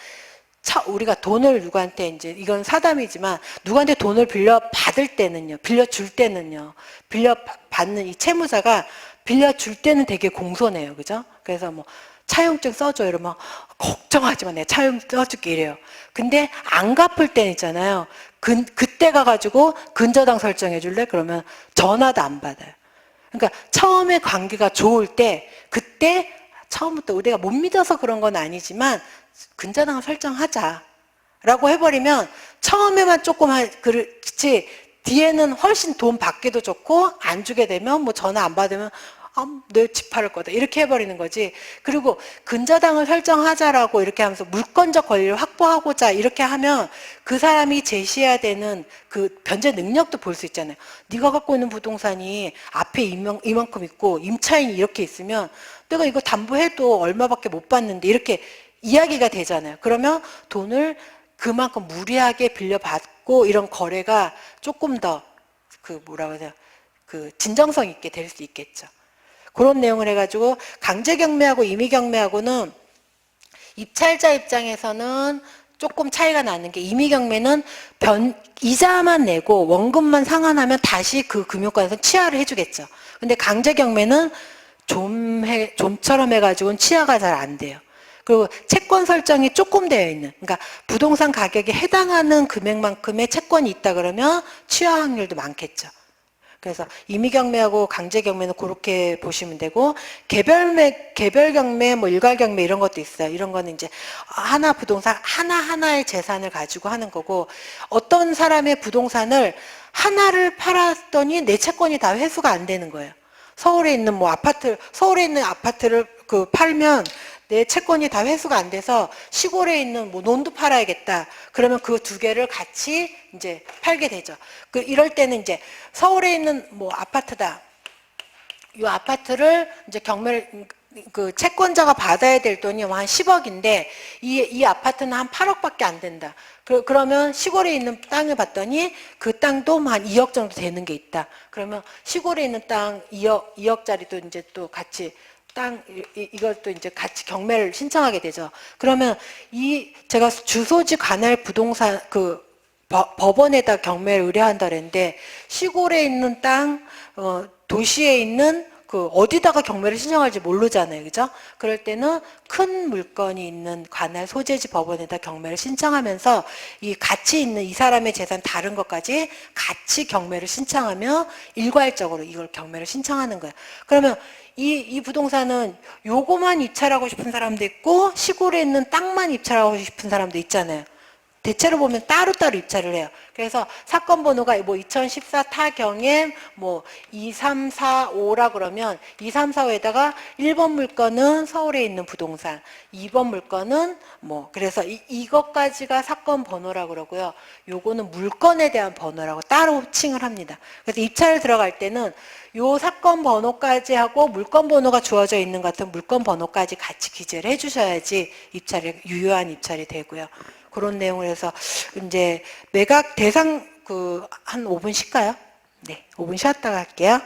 우리가 돈을 누구한테, 이제 이건 사담이지만 누구한테 돈을 빌려줄 때는요, 빌려받는 이 채무자가 빌려줄 때는 되게 공손해요, 그죠? 그래서 뭐 차용증 써줘 이러면 걱정하지 마, 내가 차용증 써줄게 이래요. 근데 안 갚을 때는 있잖아요. 그때 가가지고 근저당 설정해 줄래? 그러면 전화도 안 받아요. 그러니까 처음에 관계가 좋을 때, 그때 처음부터 우리가 못 믿어서 그런 건 아니지만 근저당을 설정하자 라고 해버리면 처음에만 조금 그렇지 뒤에는 훨씬 돈 받기도 좋고, 안 주게 되면 뭐 전화 안 받으면 내 집 팔을 거다 이렇게 해버리는 거지. 그리고 근저당을 설정하자라고 이렇게 하면서 물권적 권리를 확보하고자 이렇게 하면 그 사람이 제시해야 되는 변제 능력도 볼 수 있잖아요. 네가 갖고 있는 부동산이 앞에 이만큼 있고 임차인이 이렇게 있으면 내가 이거 담보해도 얼마밖에 못 받는데 이렇게 이야기가 되잖아요. 그러면 돈을 그만큼 무리하게 빌려받고 이런 거래가 조금 더 뭐라고 해야 되나, 진정성 있게 될 수 있겠죠. 그런 내용을 해가지고 강제경매하고 임의경매하고는 입찰자 입장에서는 조금 차이가 나는 게, 임의경매는 이자만 내고 원금만 상환하면 다시 그 금융권에서 취하를 해주겠죠. 근데 강제경매는 좀처럼 해가지고는 취하가 잘 안 돼요. 그리고 채권 설정이 조금 되어 있는, 그러니까 부동산 가격에 해당하는 금액만큼의 채권이 있다 그러면 취하 확률도 많겠죠. 그래서 임의경매하고 강제경매는 그렇게 보시면 되고, 개별경매, 뭐 일괄경매 이런 것도 있어요. 이런 거는 이제 부동산 하나하나의 재산을 가지고 하는 거고, 어떤 사람의 부동산을 하나를 팔았더니 내 채권이 다 회수가 안 되는 거예요. 서울에 있는 아파트를 팔면 내 채권이 다 회수가 안 돼서 시골에 있는 뭐 논도 팔아야겠다. 그러면 그 두 개를 같이 이제 팔게 되죠. 이럴 때는 이제 서울에 있는 뭐 아파트다. 이 아파트를 이제 경매를 채권자가 받아야 될 돈이 한 10억인데 이 아파트는 한 8억밖에 안 된다. 그러면 시골에 있는 땅을 봤더니 그 땅도 한 2억 정도 되는 게 있다. 그러면 시골에 있는 땅 2억짜리도 이제 또 같이 이것도 이제 같이 경매를 신청하게 되죠. 그러면 제가 주소지 관할 부동산 법원에다 경매를 의뢰한다 그랬는데, 시골에 있는 땅, 도시에 있는 어디다가 경매를 신청할지 모르잖아요. 그죠? 그럴 때는 큰 물건이 있는 관할 소재지 법원에다 경매를 신청하면서 같이 있는 이 사람의 재산 다른 것까지 같이 경매를 신청하며 일괄적으로 이걸 경매를 신청하는 거예요. 그러면 이 부동산은 요거만 입찰하고 싶은 사람도 있고 시골에 있는 땅만 입찰하고 싶은 사람도 있잖아요. 대체로 보면 따로따로 입찰을 해요. 그래서 사건 번호가 뭐 2014 타경에 뭐 2345라 그러면 2345에다가 1번 물건은 서울에 있는 부동산, 2번 물건은 뭐 그래서 이것까지가 사건 번호라고 그러고요. 요거는 물건에 대한 번호라고 따로 호칭을 합니다. 그래서 입찰을 들어갈 때는 요 사건 번호까지 하고 물건 번호가 주어져 있는 것 같은 물건 번호까지 같이 기재를 해주셔야지 유효한 입찰이 되고요. 그런 내용을 해서 이제 매각 대상 한 5분 쉴까요? 네, 5분 쉬었다가 할게요.